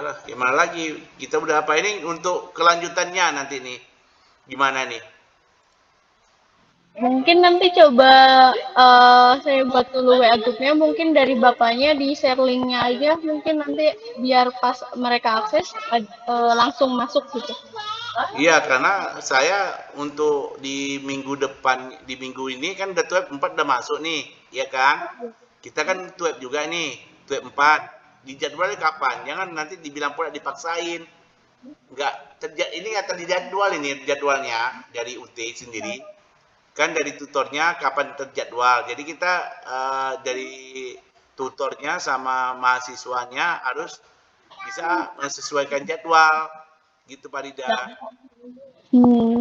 Iyalah, gimana lagi? Kita udah apa ini untuk kelanjutannya nanti nih? Gimana nih? Mungkin nanti coba saya buat dulu WA grupnya, mungkin dari bapaknya di share linknya aja, mungkin nanti biar pas mereka akses langsung masuk gitu. Iya, karena saya untuk di minggu depan, di minggu ini kan udah Tweb 4 udah masuk nih, ya kan? Kita kan Tweb juga nih, Tweb 4. Dijadwalnya kapan? Jangan nanti dibilang pula dipaksain. Enggak, ini nggak terjadwal ini jadwalnya dari UT sendiri. Kan dari tutornya kapan terjadwal. Jadi kita dari tutornya sama mahasiswanya harus bisa mensesuaikan jadwal. Gitu Pak Rida.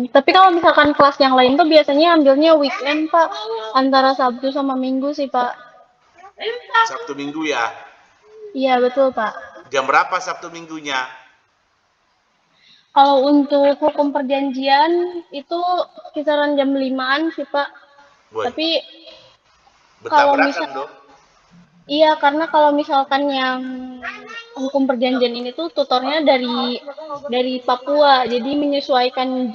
Tapi kalau misalkan kelas yang lain tuh biasanya ambilnya weekend, Pak. Antara Sabtu sama Minggu sih, Pak. Sabtu Minggu ya. Iya, betul, Pak. Jam berapa Sabtu Minggunya? Kalau untuk hukum perjanjian itu kisaran jam 5-an sih, Pak. Woi, Tapi kalau bertabrakan misal dong. iya, karena kalau misalkan yang hukum perjanjian ini tuh tutornya dari Papua, jadi menyesuaikan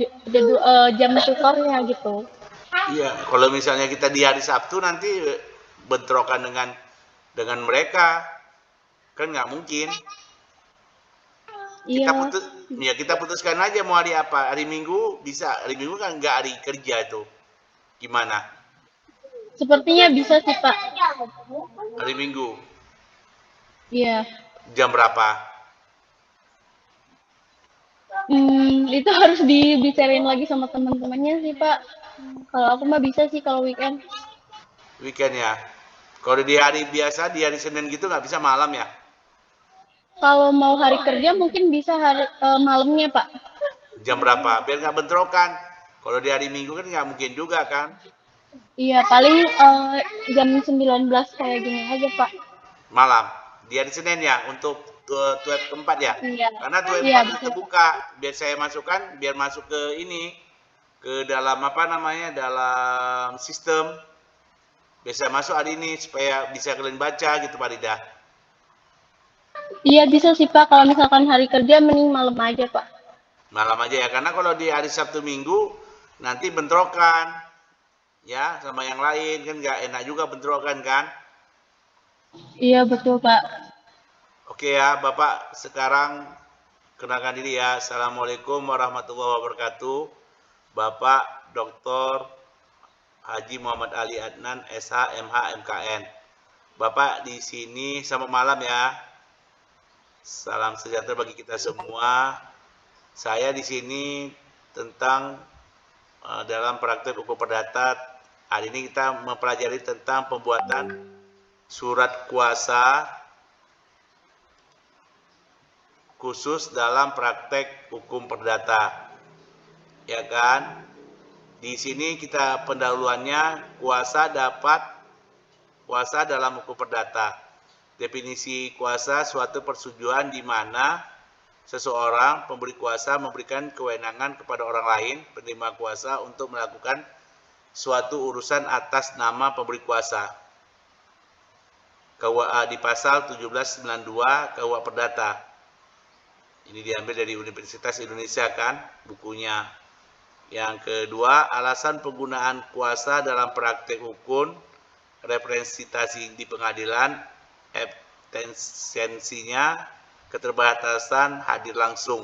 jam tutornya gitu. Iya, kalau misalnya kita di hari Sabtu nanti bentrokan dengan mereka, kan nggak mungkin. Kita Iya, putus, ya kita putuskan aja mau hari apa. Hari Minggu bisa, hari Minggu kan nggak hari kerja tuh. Gimana? sepertinya bisa sih, Pak. Hari Minggu, Iya. jam berapa? Itu harus dibicarain lagi sama teman-temannya sih, Pak. Kalau aku mah bisa sih kalau weekend. Weekend ya. Kalau di hari biasa, di hari Senin gitu nggak bisa malam ya? Kalau mau hari kerja mungkin bisa malamnya, Pak. Jam berapa? Biar nggak bentrokan. Kalau di hari Minggu kan nggak mungkin juga kan? Iya, paling jam 19 kayak gini aja, Pak. Malam. Di hari Senin ya untuk tuet keempat ya. Iya. Karena tuet Iya, empat udah betul. terbuka. Biar saya masukkan, biar masuk ke ini, ke dalam apa namanya, dalam sistem. Biar saya masuk hari ini supaya bisa kalian baca gitu Pak Rida. Iya, bisa sih, Pak. Kalau misalkan hari kerja mending malam aja, Pak. Malam aja ya. Karena kalau di hari Sabtu Minggu nanti bentrokan ya sama yang lain kan nggak enak juga bentrokan kan. Iya, betul, Pak. Oke ya Bapak, sekarang kenalkan diri ya. Assalamualaikum warahmatullahi wabarakatuh. Bapak Dr. Haji Muhammad Ali Adnan SH MH MKN. Bapak di sini sama malam ya. Salam sejahtera bagi kita semua. Saya di sini tentang dalam praktek hukum perdata. Hari ini kita mempelajari tentang pembuatan surat kuasa khusus dalam praktek hukum perdata. Ya kan? Di sini kita pendahuluannya kuasa dalam hukum perdata. Definisi kuasa suatu persetujuan di mana seseorang pemberi kuasa memberikan kewenangan kepada orang lain penerima kuasa untuk melakukan suatu urusan atas nama pemberi kuasa. KUA di pasal 1792 KUA Perdata. Ini diambil dari Universitas Indonesia kan bukunya. Yang kedua, alasan penggunaan kuasa dalam praktek hukum, representasi di pengadilan, absensinya, keterbatasan hadir langsung.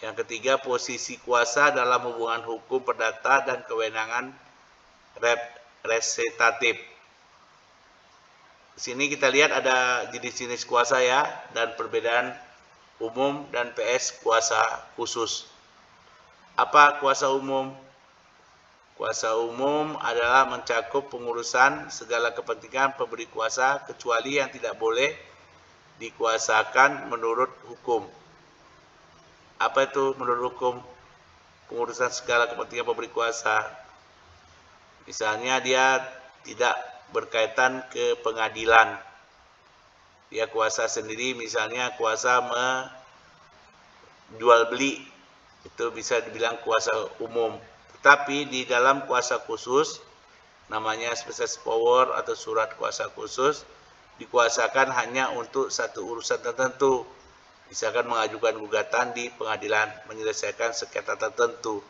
Yang ketiga, posisi kuasa dalam hubungan hukum perdata dan kewenangan representatif. Di sini kita lihat ada jenis-jenis kuasa ya, dan perbedaan umum dan PS kuasa khusus. Apa kuasa umum? Kuasa umum adalah mencakup pengurusan segala kepentingan pemberi kuasa kecuali yang tidak boleh dikuasakan menurut hukum. Apa itu menurut hukum? Pengurusan segala kepentingan pemberi kuasa. Misalnya dia tidak berkaitan ke pengadilan. Dia kuasa sendiri, misalnya kuasa menjual beli. Itu bisa dibilang kuasa umum. Tetapi di dalam kuasa khusus, namanya special power atau surat kuasa khusus, dikuasakan hanya untuk satu urusan tertentu. Misalkan mengajukan gugatan di pengadilan menyelesaikan sengketa tertentu.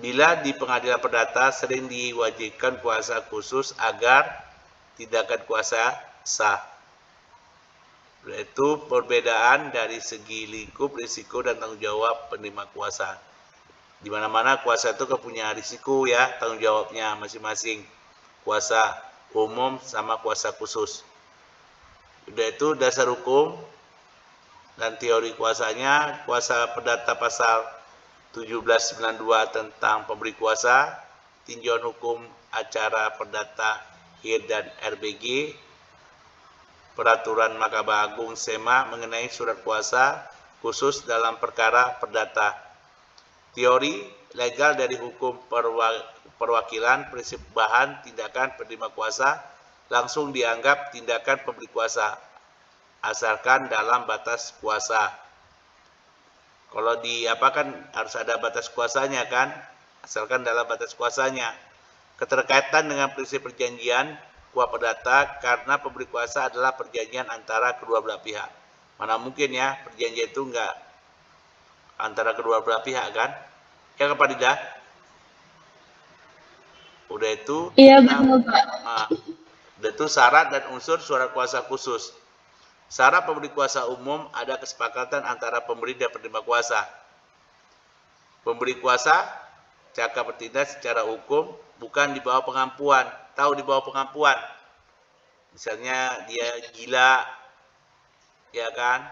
Bila di pengadilan perdata sering diwajibkan kuasa khusus agar tindakan kuasa sah. Yaitu perbedaan dari segi lingkup risiko dan tanggung jawab penerima kuasa. Di mana-mana kuasa itu punya risiko ya, tanggung jawabnya masing-masing. Kuasa umum sama kuasa khusus. Udah itu dasar hukum dan teori kuasanya. Kuasa perdata pasal 1792 tentang pemberi kuasa, tinjauan hukum acara perdata HIR dan RBG, peraturan Mahkamah Agung SEMA mengenai surat kuasa khusus dalam perkara perdata. Teori legal dari hukum perwakilan, prinsip bahan tindakan penerima kuasa langsung dianggap tindakan pemberi kuasa, asalkan dalam batas kuasa. Kalau di apa kan harus ada batas kuasanya kan, asalkan dalam batas kuasanya. Keterkaitan dengan prinsip perjanjian kuasa perdata karena pemberi kuasa adalah perjanjian antara kedua belah pihak. Mana mungkin ya perjanjian itu enggak antara kedua belah pihak kan? Ya Pak Dida? Udah itu. Iya betul Pak. Udah itu syarat dan unsur surat kuasa khusus. Syarat pemberi kuasa umum ada kesepakatan antara pemberi dan penerima kuasa. Pemberi kuasa cakap bertindak secara hukum bukan di bawah pengampuan. Tahu di bawah pengampuan. Misalnya dia gila, ya kan?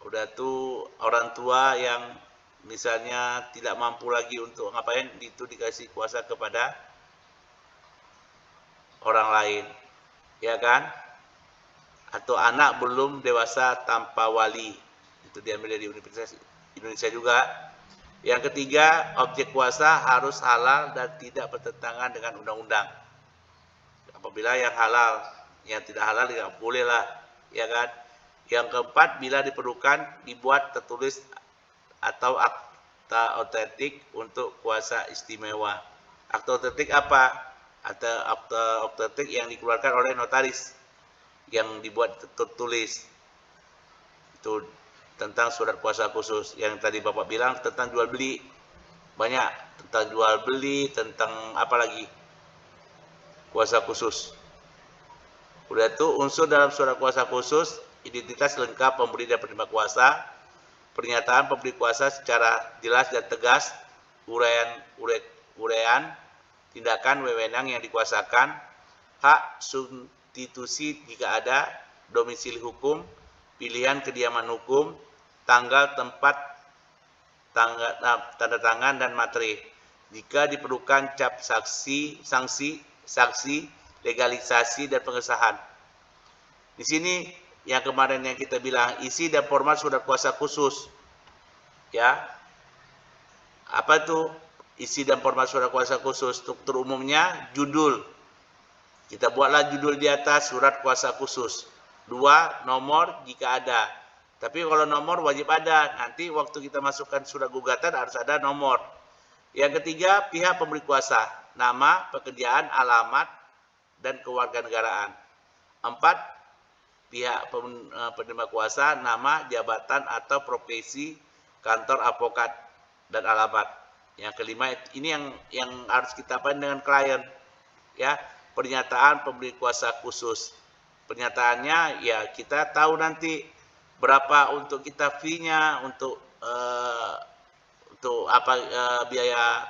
Udah tuh orang tua yang misalnya tidak mampu lagi untuk ngapain, itu dikasih kuasa kepada orang lain, ya kan? Atau anak belum dewasa tanpa wali, itu diambil dari Universitas Indonesia juga. Yang ketiga, objek kuasa harus halal dan tidak bertentangan dengan undang-undang. Apabila yang halal, yang tidak halal tidak boleh lah, ya kan? Yang keempat, bila diperlukan dibuat tertulis atau akta otentik untuk kuasa istimewa. Akta otentik apa? Akta otentik yang dikeluarkan oleh notaris, yang dibuat tertulis. Itu tentang surat kuasa khusus. Yang tadi Bapak bilang tentang jual beli, banyak tentang jual beli, tentang apa lagi, kuasa khusus. Udah itu unsur dalam surat kuasa khusus, identitas lengkap pemberi dan penerima kuasa, pernyataan pemberi kuasa secara jelas dan tegas, uraian tindakan wewenang yang dikuasakan, hak substitusi jika ada, domisili hukum, pilihan kediaman hukum, tanggal, tempat, tanda tangan dan materi. Jika diperlukan cap saksi, saksi, legalisasi dan pengesahan. Di sini yang kemarin yang kita bilang isi dan format surat kuasa khusus. Ya. Apa tuh isi dan format surat kuasa khusus? Struktur umumnya judul. Kita buatlah judul di atas surat kuasa khusus. 2, nomor jika ada. Tapi kalau nomor wajib ada. Nanti waktu kita masukkan surat gugatan harus ada nomor. Yang ketiga, pihak pemberi kuasa. Nama, pekerjaan, alamat, dan kewarganegaraan. 4, pihak penerima kuasa, nama, jabatan, atau profesi, kantor advokat, dan alamat. Yang kelima, ini yang harus kita apa dengan klien. Ya, pernyataan pemberi kuasa khusus. Pernyataannya ya kita tahu nanti berapa untuk kita fee-nya, untuk biaya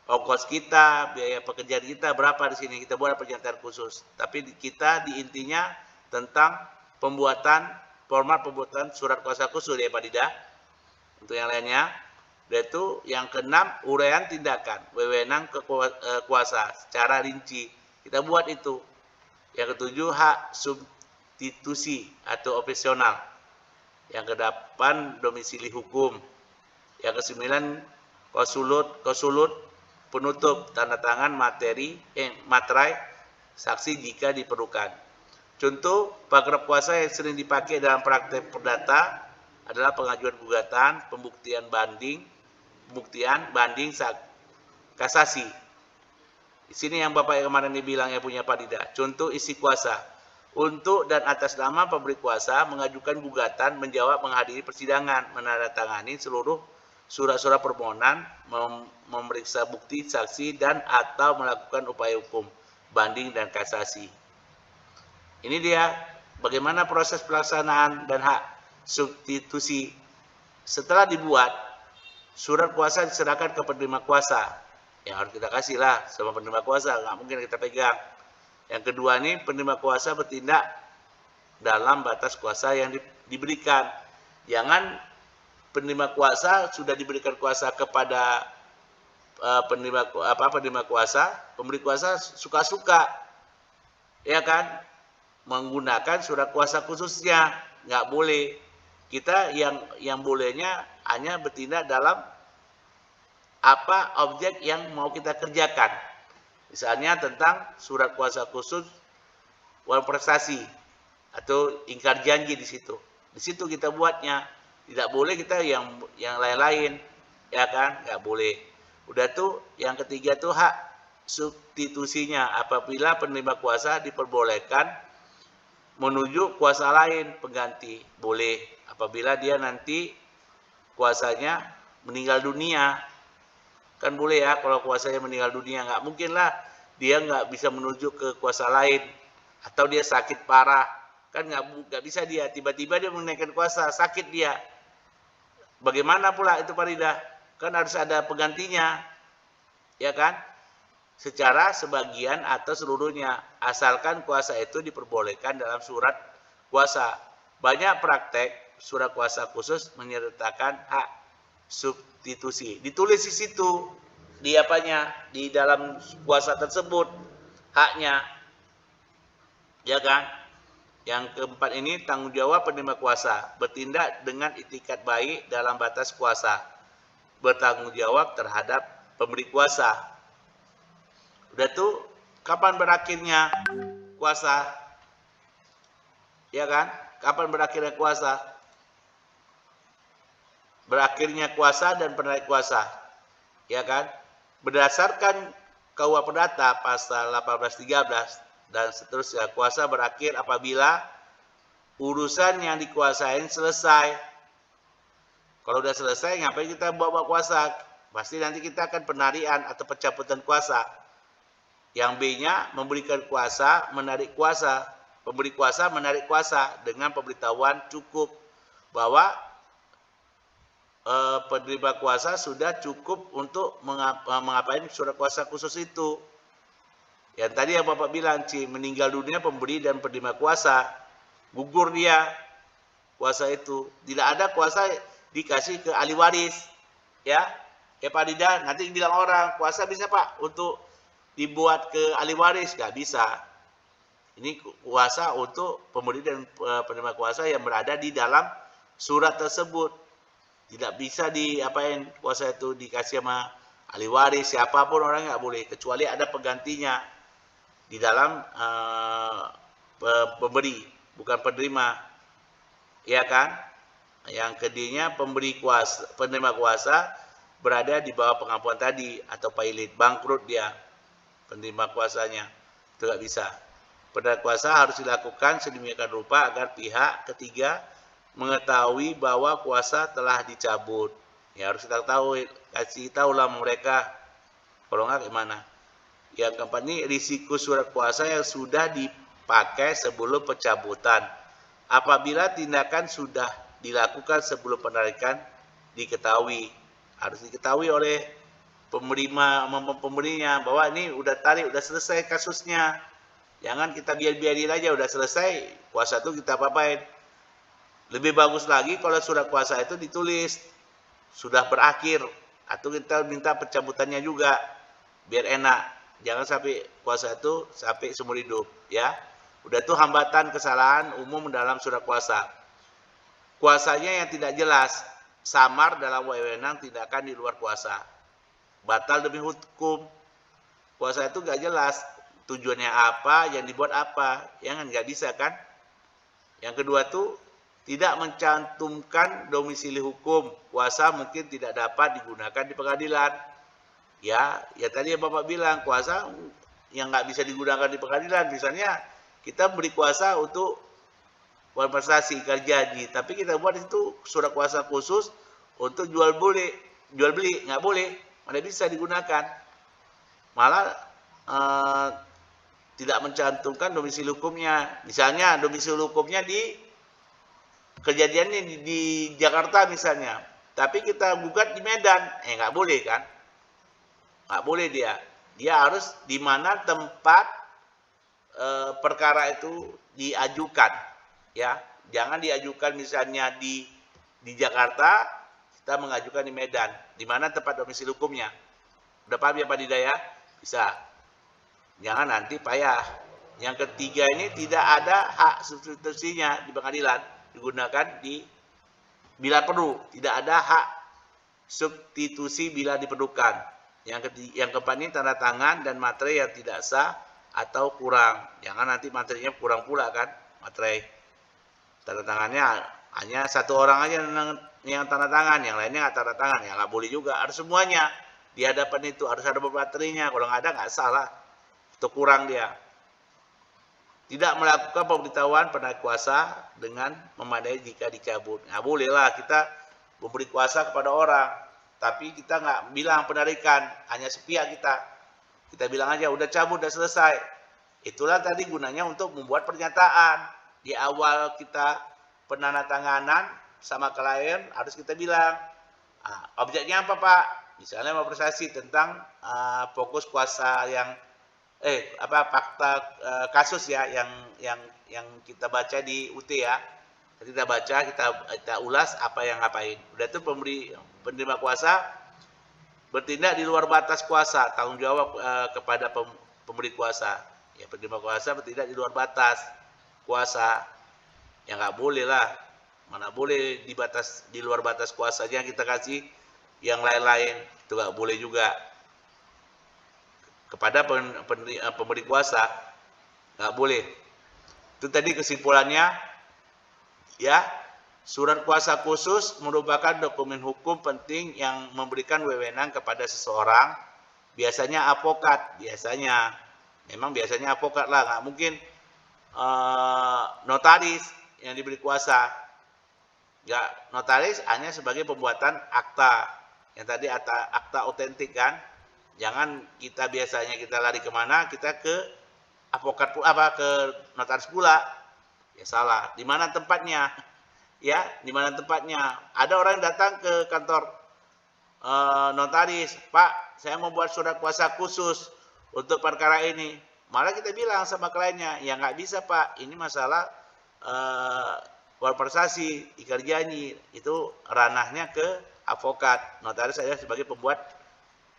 ongkos kita, biaya pekerjaan kita berapa di sini, kita buat pernyataan khusus. Tapi kita di intinya tentang format pembuatan surat kuasa khusus ya Pak Dida. Untuk yang lainnya, yaitu yang keenam, uraian tindakan wewenang kuasa secara rinci. Kita buat itu. Yang ketujuh, hak substitusi atau opsional. Yang kedelapan, domisili hukum. Yang kesembilan, konsulut penutup, tanda tangan materai saksi jika diperlukan. Contoh paragraf kuasa yang sering dipakai dalam praktek perdata adalah pengajuan gugatan, pembuktian banding, kasasi. Di sini yang Bapak yang kemarin dibilang yang punya Pak Dida. Contoh isi kuasa. untuk dan atas nama pemberi kuasa mengajukan gugatan, menjawab, menghadiri persidangan, menandatangani seluruh surat-surat permohonan, memeriksa bukti, saksi, dan atau melakukan upaya hukum, banding, dan kasasi. Ini dia bagaimana proses pelaksanaan dan hak substitusi. Setelah dibuat, surat kuasa diserahkan ke penerima kuasa. Yang harus kita kasih lah sama penerima kuasa, nggak mungkin kita pegang. Yang kedua ini penerima kuasa bertindak dalam batas kuasa yang diberikan. Jangan penerima kuasa sudah diberikan kuasa kepada penerima kuasa, pemberi kuasa suka-suka, ya kan, menggunakan surat kuasa khususnya, nggak boleh. Kita yang bolehnya hanya bertindak dalam apa objek yang mau kita kerjakan. Misalnya tentang surat kuasa khusus uang prestasi atau ingkar janji di situ. Di situ kita buatnya. Tidak boleh kita yang lain-lain, ya kan? Nggak boleh. Udah tuh yang ketiga tuh hak substitusinya, apabila penerima kuasa diperbolehkan menuju kuasa lain pengganti. Boleh apabila dia nanti kuasanya meninggal dunia. Kan boleh ya kalau kuasanya meninggal dunia. Nggak mungkin lah dia nggak bisa menuju ke kuasa lain. Atau dia sakit parah. Kan nggak bisa dia. Tiba-tiba dia menaikkan kuasa. Sakit dia. Bagaimana pula itu Farida? Kan harus ada penggantinya. Ya kan? Secara sebagian atau seluruhnya. Asalkan kuasa itu diperbolehkan dalam surat kuasa. Banyak praktek surat kuasa khusus menyertakan hak substitusi. Ditulis di situ, di apanya, di dalam kuasa tersebut, haknya, ya kan? Yang keempat ini tanggung jawab penerima kuasa, bertindak dengan itikat baik dalam batas kuasa, bertanggung jawab terhadap pemberi kuasa. Udah tuh, kapan berakhirnya kuasa? Ya kan? Kapan berakhirnya kuasa? Berakhirnya kuasa dan penarik kuasa, ya kan? Berdasarkan KUA Perdata pasal 1813 dan seterusnya, kuasa berakhir apabila urusan yang dikuasain selesai. Kalau udah selesai, ngapain kita bawa kuasa? Pasti nanti kita akan penarian atau pencabutan kuasa. Yang B-nya memberikan kuasa, menarik kuasa. Pemberi kuasa menarik kuasa dengan pemberitahuan cukup bahwa penerima kuasa sudah cukup untuk mengapain surat kuasa khusus itu. Yang tadi yang Bapak bilang, meninggal dunia pemberi dan penerima kuasa, gugur dia kuasa itu. Tidak ada kuasa dikasih ke ahli waris, ya. Ya Pak Dida, nanti bilang orang kuasa bisa Pak untuk dibuat ke ahli waris, nggak bisa. Ini kuasa untuk pemberi dan penerima kuasa yang berada di dalam surat tersebut. Tidak bisa diapain kuasa itu dikasih sama ahli waris, siapapun orang nggak boleh, kecuali ada penggantinya di dalam pemberi, bukan penerima, ya kan? Yang kedua penerima kuasa berada di bawah pengampuan tadi atau pailit, bangkrut dia penerima kuasanya, itu nggak bisa. Penerima kuasa harus dilakukan sedemikian rupa agar pihak ketiga mengetahui bahwa kuasa telah dicabut. Ya harus kita tahu, kasih tahu lah mereka. Kalau nggak gimana? Yang keempat ini risiko surat kuasa yang sudah dipakai sebelum pencabutan. Apabila tindakan sudah dilakukan sebelum penarikan diketahui, harus diketahui oleh pemberinya bahwa ini udah tarik, udah selesai kasusnya. Jangan kita biarin aja udah selesai kuasa itu kita apa-apain. Lebih bagus lagi kalau surat kuasa itu ditulis sudah berakhir atau kita minta pencabutannya juga biar enak. Jangan sampai kuasa itu sampai seumur hidup, ya. Udah tuh hambatan kesalahan umum dalam surat kuasa. Kuasanya yang tidak jelas, samar dalam wewenang tindakan di luar kuasa. Batal demi hukum. Kuasa itu nggak jelas tujuannya apa, yang dibuat apa, ya kan nggak bisa kan? Yang kedua tuh tidak mencantumkan domisili hukum, kuasa mungkin tidak dapat digunakan di pengadilan. Ya tadi yang Bapak bilang, kuasa yang nggak bisa digunakan di pengadilan, misalnya kita beri kuasa untuk prestasi kerja, tapi kita buat itu surat kuasa khusus untuk jual beli, nggak boleh, mana bisa digunakan. Malah tidak mencantumkan domisili hukumnya. Misalnya domisili hukumnya di kejadiannya di Jakarta misalnya, tapi kita gugat di Medan, nggak boleh kan? Nggak boleh dia harus di mana tempat perkara itu diajukan, ya. Jangan diajukan misalnya di Jakarta, kita mengajukan di Medan, di mana tempat domisili hukumnya. Udah paham ya Pak Dida ya? Bisa. Jangan nanti payah. Yang ketiga ini tidak ada hak substitusinya di pengadilan, digunakan bila perlu, tidak ada hak substitusi bila diperlukan. Yang keempat ini tanda tangan dan materai yang tidak sah atau kurang. Jangan nanti materinya kurang pula kan, materai. Tanda tangannya hanya satu orang aja yang tanda tangan, yang lainnya nggak tanda tangan, ya nggak boleh juga. Harus semuanya di hadapan itu harus ada materinya. Kalau nggak ada nggak salah, itu kurang dia. Tidak melakukan pemberitahuan penarik kuasa dengan memadai jika dicabut. Nggak boleh lah kita memberi kuasa kepada orang, tapi kita nggak bilang penarikan, hanya sepihak kita. Kita bilang aja udah cabut, udah selesai. Itulah tadi gunanya untuk membuat pernyataan. Di awal kita penandatanganan sama klien harus kita bilang, objeknya apa Pak? Misalnya mau prestasi tentang fokus kuasa yang fakta kasus ya yang kita baca di UT ya. Kita baca, kita ulas apa yang ngapain. Udah itu penerima kuasa bertindak di luar batas kuasa, tanggung jawab kepada pemberi kuasa. Ya, penerima kuasa bertindak di luar batas kuasa. Ya nggak boleh lah. Mana boleh di luar batas kuasanya kita kasih yang lain-lain. Itu nggak boleh juga. Kepada pemberi kuasa nggak boleh. Itu tadi kesimpulannya ya. Surat kuasa khusus merupakan dokumen hukum penting yang memberikan wewenang kepada seseorang, biasanya advokat, memang biasanya advokat lah, nggak mungkin notaris yang diberi kuasa. Ya, notaris hanya sebagai pembuatan akta, yang tadi akta otentik kan. Jangan kita biasanya kita lari kemana, kita ke advokat ke notaris pula. Ya salah. Di mana tempatnya? Ya, di mana tempatnya? Ada orang yang datang ke kantor notaris, Pak, saya mau buat surat kuasa khusus untuk perkara ini. Malah kita bilang sama kliennya, ya nggak bisa Pak, ini masalah prestasi, ikat janji, itu ranahnya ke advokat. Notaris saya sebagai pembuat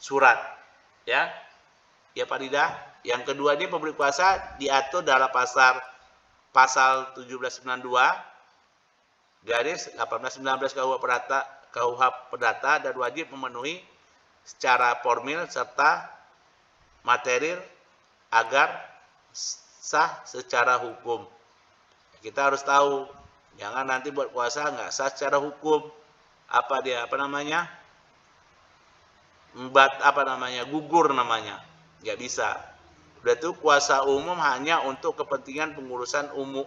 surat. Ya Pak Dida. Yang kedua ini pemberi kuasa diatur dalam pasal 1792 garis 1819 KUH Perdata dan wajib memenuhi secara formil serta material agar sah secara hukum. Kita harus tahu, jangan nanti buat kuasa nggak sah secara hukum. Gugur namanya, nggak bisa. Udah tuh kuasa umum hanya untuk kepentingan pengurusan umum,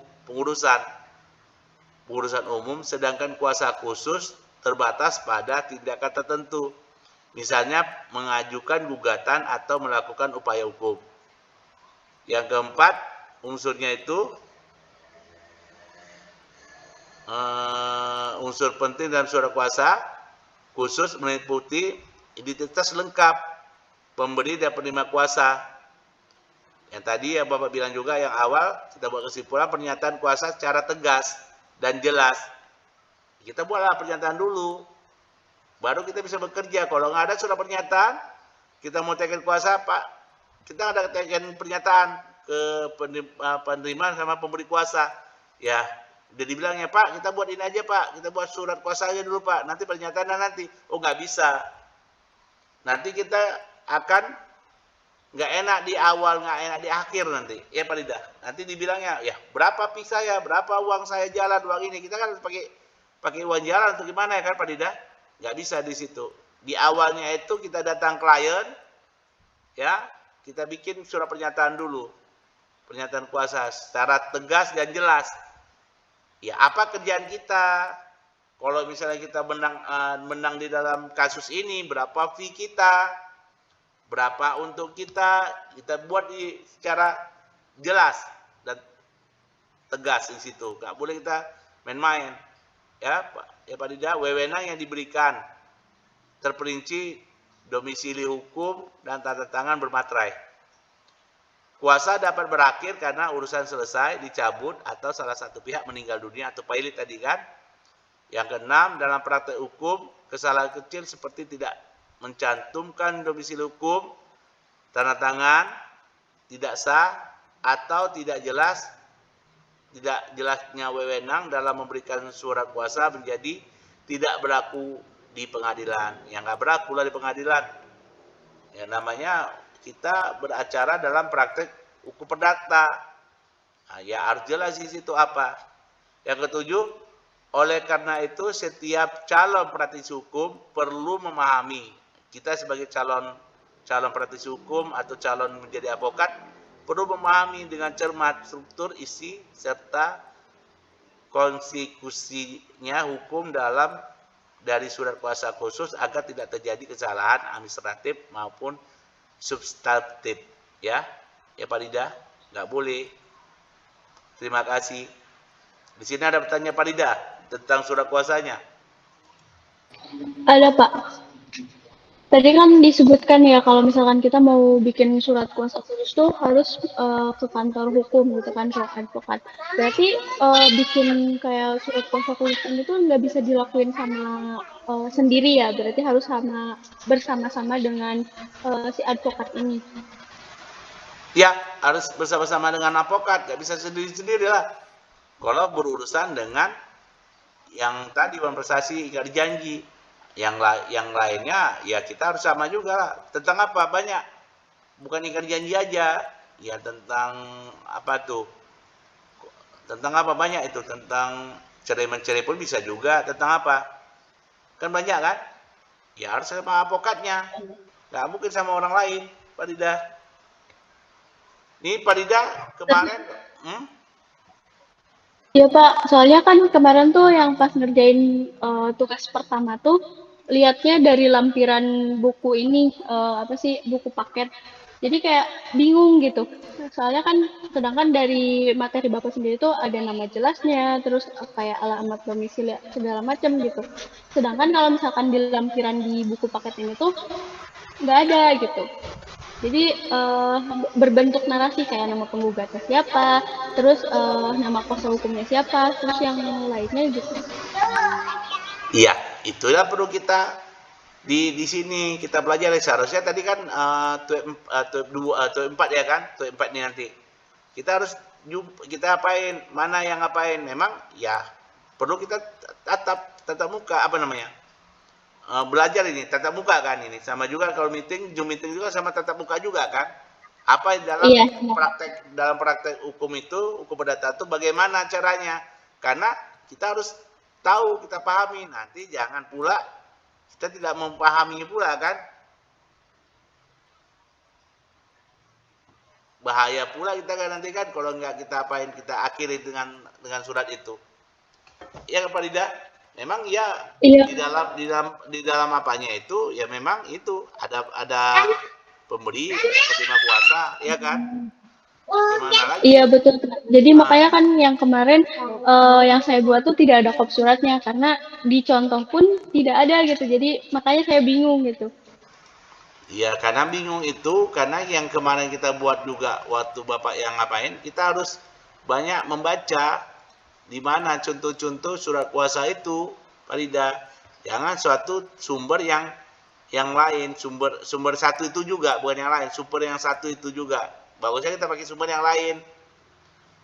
sedangkan kuasa khusus terbatas pada tindakan tertentu, misalnya mengajukan gugatan atau melakukan upaya hukum. Yang keempat, unsurnya itu unsur penting dalam surat kuasa khusus meliputi identitas lengkap pemberi dan penerima kuasa. Yang tadi yang Bapak bilang juga yang awal, kita buat kesimpulan pernyataan kuasa secara tegas dan jelas. Kita buatlah pernyataan dulu, baru kita bisa bekerja. Kalau nggak ada surat pernyataan, kita mau tekan kuasa Pak, kita ada tekan pernyataan ke penerima sama pemberi kuasa. Ya, udah dibilangnya Pak, kita buat ini aja Pak, kita buat surat kuasa aja dulu Pak, nanti pernyataan nanti. Oh nggak bisa. Nanti kita akan nggak enak di awal, nggak enak di akhir nanti. Ya Pak Dida. Nanti dibilangnya, ya berapa fee saya, berapa uang saya jalan, uang ini. Kita kan pakai uang jalan untuk gimana ya kan Pak Dida? Nggak bisa di situ. Di awalnya itu kita datang klien, ya kita bikin surat pernyataan dulu. pernyataan kuasa secara tegas dan jelas. Ya, apa kerjaan kita? Kalau misalnya kita menang di dalam kasus ini, berapa fee kita? Berapa untuk kita buat secara jelas dan tegas di situ. Nggak boleh kita main-main. Ya, Pak Dida, wewenang yang diberikan terperinci domisili hukum dan tanda tangan bermaterai. Kuasa dapat berakhir karena urusan selesai, dicabut, atau salah satu pihak meninggal dunia atau pailit tadi kan. Yang keenam, dalam praktek hukum, kesalahan kecil seperti tidak mencantumkan domisili hukum, tanda tangan, tidak sah, atau tidak jelasnya wewenang dalam memberikan surat kuasa menjadi tidak berlaku di pengadilan. Yang nggak berlaku lah di pengadilan. Ya namanya kita beracara dalam praktek hukum perdata. Nah, ya harus jelas di situ apa. Yang ketujuh, oleh karena itu setiap calon praktisi hukum perlu memahami. Kita sebagai calon praktisi hukum atau calon menjadi advokat perlu memahami dengan cermat struktur, isi, serta konsekuensinya hukum dari surat kuasa khusus agar tidak terjadi kesalahan administratif maupun substantif. Ya Pak Dida, nggak boleh. Terima kasih. Di sini ada pertanyaan Pak Dida tentang surat kuasanya. Ada Pak. Tadi kan disebutkan ya kalau misalkan kita mau bikin surat kuasa khusus tuh harus ke kantor hukum gitu kan, ke advokat. Berarti bikin kayak surat kuasa khusus ini tuh nggak bisa dilakuin sama sendiri ya, berarti harus bersama-sama dengan si advokat ini. Ya, harus bersama-sama dengan advokat, nggak bisa sendiri-sendiri lah. Kalau berurusan dengan yang tadi konversasi ikat janji. Yang lainnya ya kita harus sama juga lah. Tentang apa? Banyak. Bukan ikat janji aja. Ya tentang apa tuh? Tentang apa banyak itu? Tentang cerai-mencerai pun bisa juga. Tentang apa? Kan banyak kan? Ya harus sama advokatnya. Nggak mungkin sama orang lain, Pak Dida. Nih Pak Dida kemarin Iya Pak, soalnya kan kemarin tuh yang pas ngerjain tugas pertama tuh lihatnya dari lampiran buku ini, buku paket. Jadi kayak bingung gitu. Soalnya kan sedangkan dari materi Bapak sendiri tuh ada nama jelasnya, terus kayak alamat domisili segala macam gitu. Sedangkan kalau misalkan di lampiran di buku paket ini tuh nggak ada gitu. Jadi berbentuk narasi kayak nama penggugatnya siapa, terus nama kuasa hukumnya siapa, terus yang lainnya gitu. Iya, itulah perlu kita di sini kita pelajari. Seharusnya tadi kan TUE 4 ya kan, TUE 4 ini nanti kita harus kita apain, mana yang ngapain. Memang ya perlu kita tatap muka belajar ini tatap muka kan ini sama juga kalau Zoom meeting juga sama tatap muka juga kan. Apa dalam praktek hukum itu, hukum perdata itu bagaimana caranya? Karena kita harus tahu, kita pahami. Nanti jangan pula kita tidak memahami pula kan. Bahaya pula kita kan nanti kan kalau nggak kita apain, kita akhiri dengan surat itu. Ya Pak Dida? Memang ya iya. di dalam apanya itu ya memang itu ada pemberi, penerima kuasa, ya kan? Gimana lagi? Iya betul. Jadi makanya kan yang kemarin yang saya buat tuh tidak ada kop suratnya karena di contoh pun tidak ada gitu. Jadi makanya saya bingung gitu. Iya, karena bingung itu karena yang kemarin kita buat juga waktu Bapak yang ngapain, kita harus banyak membaca di mana contoh-contoh surat kuasa itu, Pak Dida. Jangan suatu sumber yang lain, sumber satu itu juga, bukan yang lain, sumber yang satu itu juga. Bagusnya kita pakai sumber yang lain.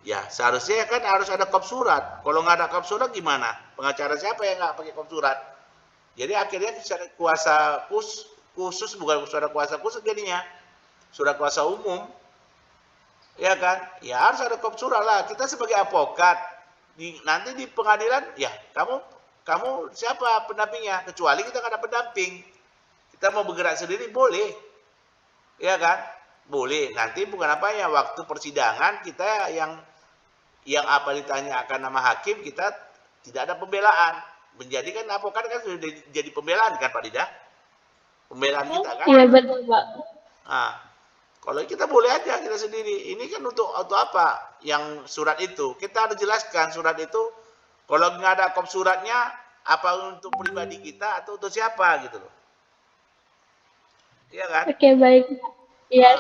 Ya, seharusnya kan harus ada kop surat. Kalau nggak ada kop surat gimana? Pengacara siapa yang nggak pakai kop surat? Jadi akhirnya surat kuasa khusus, bukan surat kuasa khusus jadinya. Surat kuasa umum. Ya kan? Ya harus ada kop surat lah. Kita sebagai advokat, nanti di pengadilan ya kamu siapa pendampingnya, kecuali kita nggak ada pendamping, kita mau bergerak sendiri boleh, ya kan? Boleh. Nanti bukan apa ya, waktu persidangan kita yang apa ditanyakan nama hakim, kita tidak ada pembelaan. Menjadikan advokat kan sudah jadi pembelaan kan Pak Dida? Pembelaan kita kan? Iya betul Pak. Nah, kalau kita boleh aja kita sendiri. Ini kan untuk apa? Yang surat itu. Kita harus jelaskan surat itu. Kalau nggak ada kop suratnya, apa untuk pribadi kita atau untuk siapa gitu loh. Iya kan? Oke baik. Iya,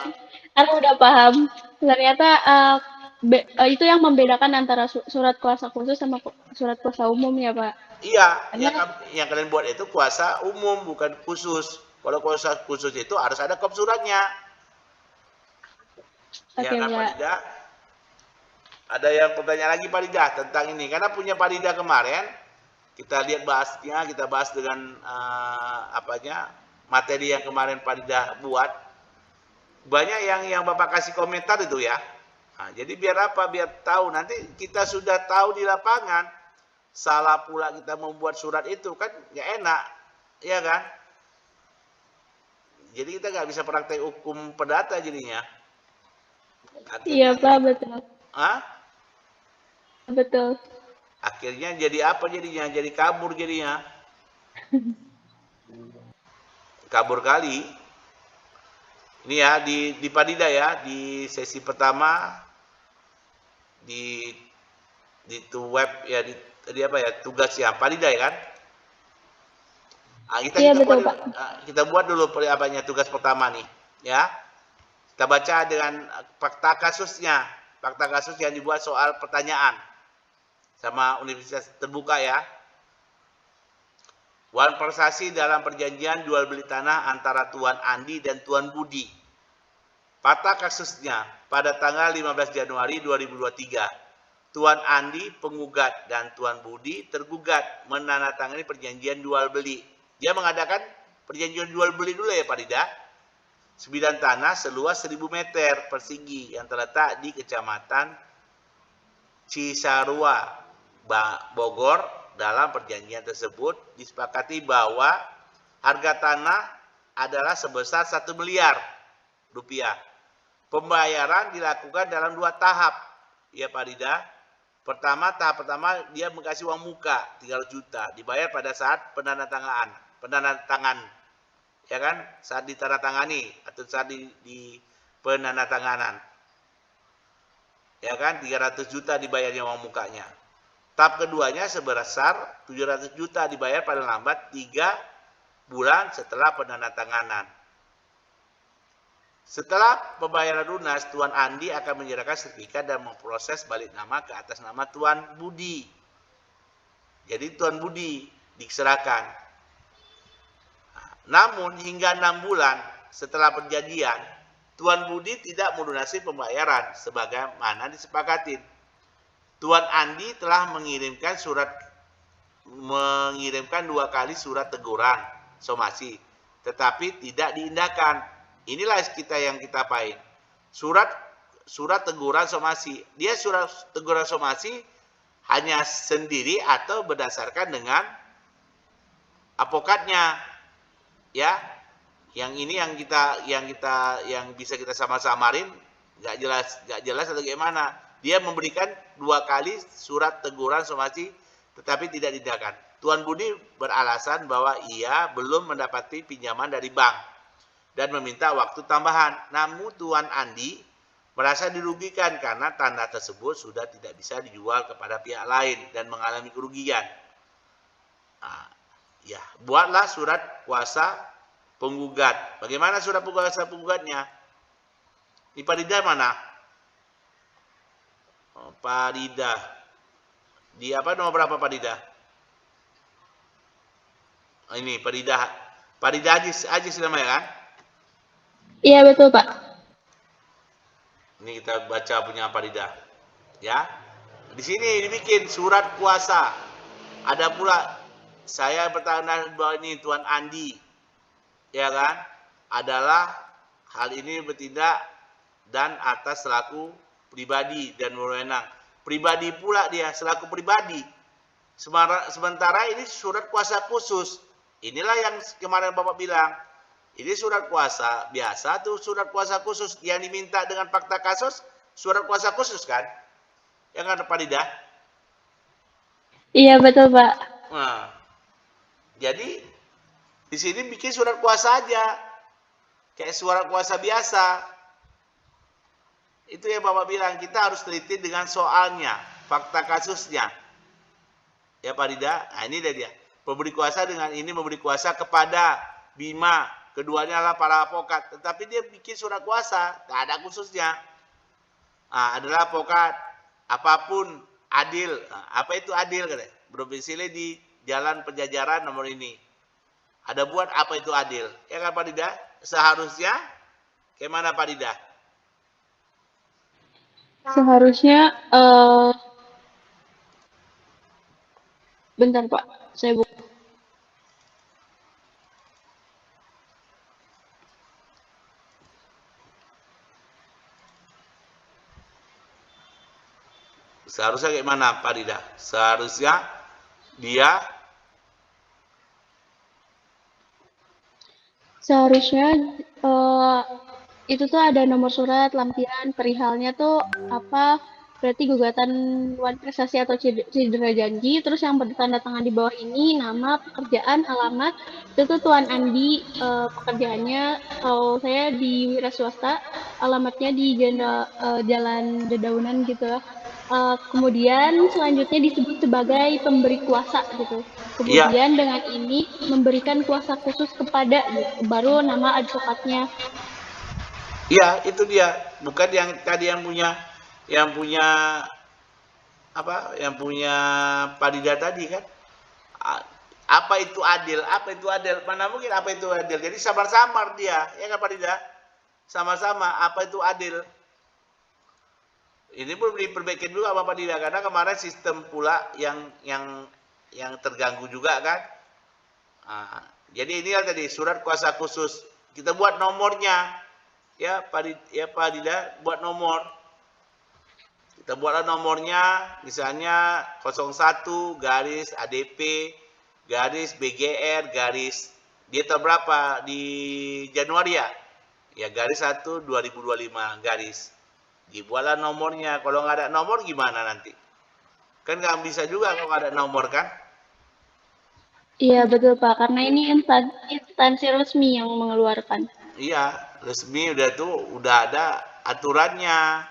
Nah, aku udah paham. Ternyata itu yang membedakan antara surat kuasa khusus sama surat kuasa umum ya Pak. iya, Karena yang kalian buat itu kuasa umum bukan khusus. Kalau kuasa khusus itu harus ada kop suratnya. Ya oke kan Pak Pak. Dida? Ada yang bertanya lagi Pak Dida tentang ini. Karena punya Pak Dida kemarin, kita lihat bahasnya, kita bahas dengan materi yang kemarin Pak Dida buat. Banyak yang Bapak kasih komentar itu ya. Nah, jadi biar apa? Biar tahu. Nanti kita sudah tahu di lapangan. Salah pula kita membuat surat itu kan nggak enak. Ya kan? Jadi kita nggak bisa praktek hukum perdata jadinya. Iya Akhirnya, Pak, betul. ah, Betul. akhirnya jadi apa jadinya? Jadi kabur jadinya. Kabur kali. Ini ya di Padida ya, di sesi pertama di web ya, di apa ya, tugas ya Padida ya kan? Nah, Iya betul Pak. kita buat dulu apanya tugas pertama nih ya. Kita baca dengan fakta kasusnya, fakta kasus yang dibuat soal pertanyaan sama universitas terbuka ya. Wan Persasi dalam perjanjian jual beli tanah antara Tuan Andi dan Tuan Budi. Fakta kasusnya pada tanggal 15 Januari 2023. Tuan Andi penggugat dan Tuan Budi tergugat menandatangani perjanjian jual beli. Dia mengadakan perjanjian jual beli dulu ya Pak Dida. Sebidang tanah seluas 1000 meter persegi yang terletak di Kecamatan Cisarua, Bogor. Dalam perjanjian tersebut disepakati bahwa harga tanah adalah sebesar 1 miliar rupiah. Pembayaran dilakukan dalam 2 tahap. Ya Pak Dida. Tahap pertama dia mengasih uang muka 300 juta. Dibayar pada saat penandatangan. Ya kan? Saat ditandatangani atau saat di penandatanganan. Ya kan? 300 juta dibayarnya uang mukanya. Tahap keduanya sebesar 700 juta dibayar paling lambat 3 bulan setelah penandatanganan. Setelah pembayaran lunas, Tuan Andi akan menyerahkan sertifikat dan memproses balik nama ke atas nama Tuan Budi. Jadi Tuan Budi diserahkan. Namun hingga 6 bulan setelah perjanjian, Tuan Budi tidak melunasi pembayaran sebagaimana disepakati. Tuan Andi telah mengirimkan 2 kali surat teguran somasi, tetapi tidak diindahkan. Inilah yang kita pain. Surat teguran somasi. Dia surat teguran somasi hanya sendiri atau berdasarkan dengan advokatnya. Ya. Yang ini yang bisa kita sama-samarin nggak jelas atau gimana. Dia memberikan 2 kali surat teguran somasi tetapi tidak diindahkan. Tuan Budi beralasan bahwa ia belum mendapati pinjaman dari bank dan meminta waktu tambahan. Namun Tuan Andi merasa dirugikan karena tanah tersebut sudah tidak bisa dijual kepada pihak lain dan mengalami kerugian. Nah, ya, buatlah surat kuasa penggugat. Bagaimana surat kuasa penggugatnya? Di Padida mana? Padida. Di apa nomor berapa Padida? Ini Padida. Padida Ajis namanya kan? Iya betul Pak. Ini kita baca punya Padida. Ya. Di sini dibikin surat kuasa. Ada pula saya bertanda bahwa ini Tuan Andi. Ya kan? Adalah hal ini bertindak dan atas selaku pribadi dan wewenang. Pribadi pula dia selaku pribadi. Sementara ini surat kuasa khusus. Inilah yang kemarin Bapak bilang. Ini surat kuasa biasa tuh, surat kuasa khusus yang diminta dengan fakta kasus, surat kuasa khusus kan? Ya kan Pak Dida? Iya betul Pak. Nah, jadi di sini bikin surat kuasa aja, kayak surat kuasa biasa. Itu yang Bapak bilang, kita harus teliti dengan soalnya, fakta kasusnya. Ya Pak Dida, nah ini dia. Pemberi kuasa dengan ini memberi kuasa kepada Bima, keduanya adalah para advokat. Tetapi dia bikin surat kuasa, nggak ada khususnya. Nah, adalah advokat, apapun adil. Nah, apa itu adil? Berdomisili di Jalan Penjajaran nomor ini. Ada buat apa itu adil? Ya kan Pak Dida? Seharusnya, gimana Pak Dida? Seharusnya bentar Pak, saya buka. Seharusnya kayak mana Pak Dida? Seharusnya dia itu tuh ada nomor surat, lampiran, perihalnya tuh apa? Berarti gugatan wan prestasi atau cedera janji. Terus yang bertanda tangan di bawah ini nama, pekerjaan, alamat. Itu tuh Tuan Andi, pekerjaannya. Kalau saya di wira swasta, alamatnya di Jalan Dedaunan gitu lah. Kemudian selanjutnya disebut sebagai pemberi kuasa gitu. iya, Kemudian dengan ini memberikan kuasa khusus kepada gitu. Baru nama advokatnya. iya itu dia. Bukan yang tadi yang punya apa? Yang punya Pak Dida tadi kan? Apa itu adil? Apa itu adil? Mana mungkin apa itu adil? Jadi samar-samar dia, ya kan Pak Dida? Sama-sama apa itu adil? Ini pun diperbaiki juga sama Pak Dida karena kemarin sistem pula yang terganggu juga kan. Nah, jadi ini tadi surat kuasa khusus kita buat nomornya ya Pak Dida buat nomor. Kita buatlah nomornya misalnya 01 garis ADP garis BGR garis dia tahu berapa di Januari ya garis 1 2025 garis dibuatlah nomornya. Kalau nggak ada nomor gimana nanti? Kan nggak bisa juga kalau nggak ada nomor kan? Iya betul Pak, karena ini instansi resmi yang mengeluarkan. Iya, resmi udah ada aturannya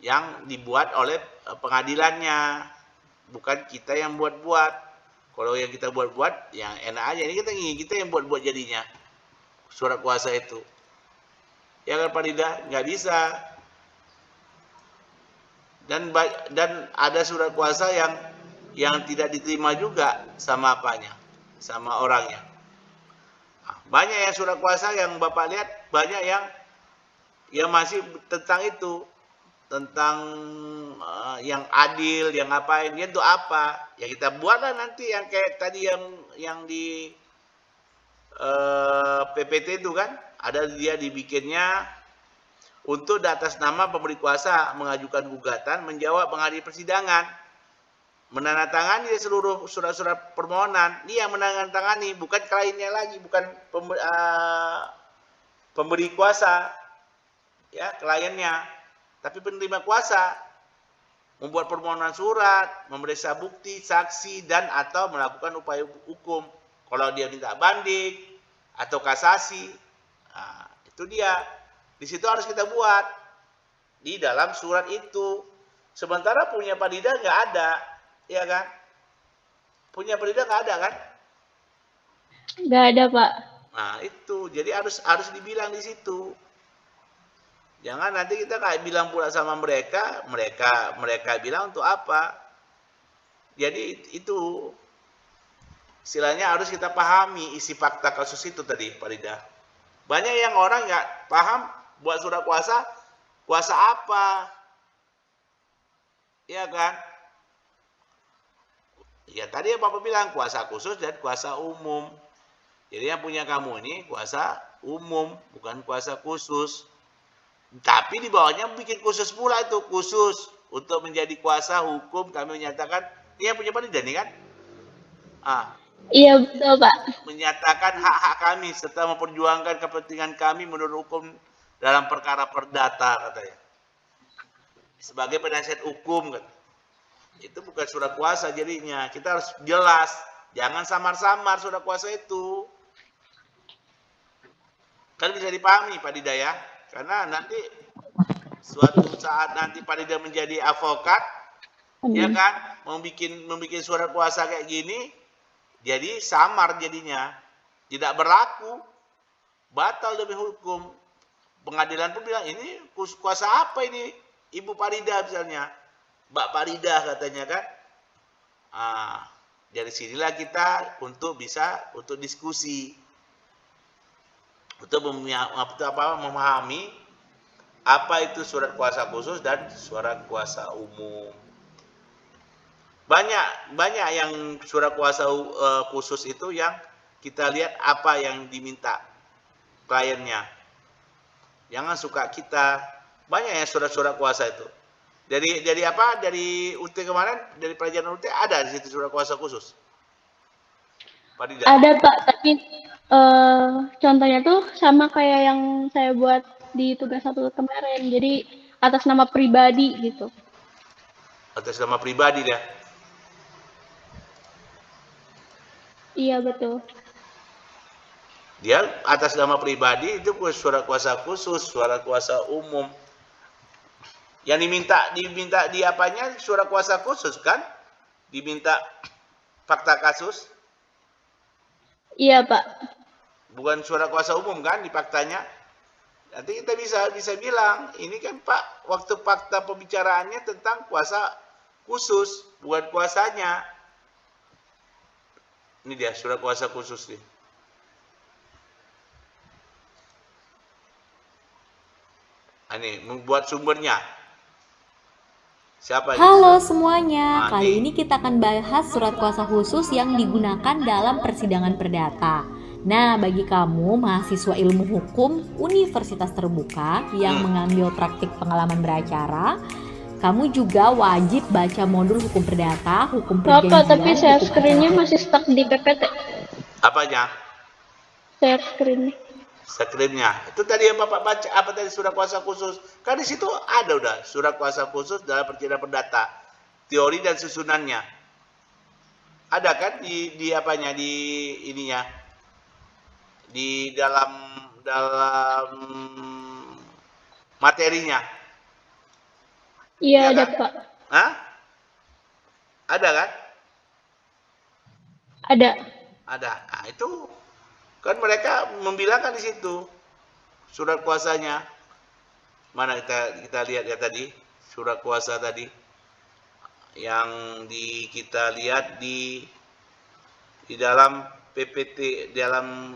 yang dibuat oleh pengadilannya, bukan kita yang buat-buat. Kalau yang kita buat-buat, yang enak aja. Ini kita yang buat-buat jadinya surat kuasa itu. Ya kan Pak Dida, nggak bisa. Dan ada surat kuasa yang tidak diterima juga sama apanya, sama orangnya. Banyak yang surat kuasa yang Bapak lihat, banyak yang masih tentang itu, tentang yang adil, yang apa, dia itu apa? Ya kita buatlah nanti yang kayak tadi yang di PPT itu kan, ada dia dibikinnya untuk di atas nama pemberi kuasa mengajukan gugatan, menjawab menghadiri persidangan, menandatangani seluruh surat-surat permohonan. Dia yang menandatangani, bukan kliennya lagi, bukan pemberi kuasa, ya kliennya, tapi penerima kuasa. Membuat permohonan surat, memeriksa bukti, saksi, dan atau melakukan upaya hukum. Kalau dia minta banding atau kasasi, nah, itu dia. Di situ harus kita buat di dalam surat itu. Sementara punya Pak Dida nggak ada, ya kan? Punya Pak Dida nggak ada kan? Nggak ada Pak. Nah itu, jadi harus dibilang di situ. Jangan nanti kita kayak bilang pula sama mereka bilang untuk apa? Jadi itu istilahnya harus kita pahami isi fakta kasus itu tadi Pak Dida. Banyak yang orang nggak paham buat surat kuasa apa? Ya kan? Ya tadi yang Bapak bilang kuasa khusus dan kuasa umum. Jadi yang punya kamu ini kuasa umum, bukan kuasa khusus. Tapi di bawahnya bikin khusus pula itu, khusus untuk menjadi kuasa hukum kami menyatakan ini yang punya Pak Dida nih kan? Iya betul Pak. menyatakan hak-hak kami serta memperjuangkan kepentingan kami menurut hukum dalam perkara perdata katanya. Sebagai penasihat hukum kan. Itu bukan surat kuasa jadinya. Kita harus jelas, jangan samar-samar surat kuasa itu. Kan bisa dipahami Pak Dida ya. Karena nanti suatu saat nanti Pak Dida menjadi advokat, ya Amin. kan, membuat surat kuasa kayak gini, jadi samar jadinya, tidak berlaku, batal demi hukum. Pengadilan pun bilang ini kuasa apa ini, Ibu Farida misalnya, Mbak Farida katanya kan. Dari sinilah kita untuk bisa untuk diskusi, untuk memahami apa itu surat kuasa khusus dan surat kuasa umum. Banyak yang surat kuasa khusus itu yang kita lihat apa yang diminta kliennya. Jangan suka kita. Banyak yang surat-surat kuasa itu. Dari apa? Dari UT kemarin, dari pelajaran UT ada di situ surat kuasa khusus. Pak Dida. Ada Pak, tapi contohnya tuh sama kayak yang saya buat di tugas satu kemarin. Jadi atas nama pribadi gitu. Atas nama pribadi dia. Iya betul. Dia atas nama pribadi itu surat kuasa khusus, surat kuasa umum. Yang diminta di apanya surat kuasa khusus kan? Diminta fakta kasus. Iya Pak. Bukan surat kuasa umum kan di faktanya. Nanti kita bisa bilang, ini kan Pak, waktu fakta pembicaraannya tentang kuasa khusus, bukan kuasanya. Ini dia surat kuasa khusus nih. Ini membuat sumbernya. Siapa Halo semuanya, kali nih. ini kita akan bahas surat kuasa khusus yang digunakan dalam persidangan perdata. Nah, bagi kamu mahasiswa ilmu hukum Universitas Terbuka yang mengambil praktik pengalaman beracara, kamu juga wajib baca modul hukum perdata, hukum perjanjian. Bapak, tapi share screen-nya masih stuck di PPT. Apanya? Share screen. Skripnya. Itu tadi yang Bapak baca, apa tadi surat kuasa khusus? Kan di situ ada udah surat kuasa khusus dalam persidangan perdata. Teori dan susunannya. Ada kan di apanya, di ininya. Di dalam materinya. Iya Ya ada kan? Pak. Hah? Ada kan? Ada. Ada. Nah, itu kan mereka membilangkan di situ surat kuasanya. Mana kita lihat ya tadi, surat kuasa tadi yang kita lihat di dalam PPT, dalam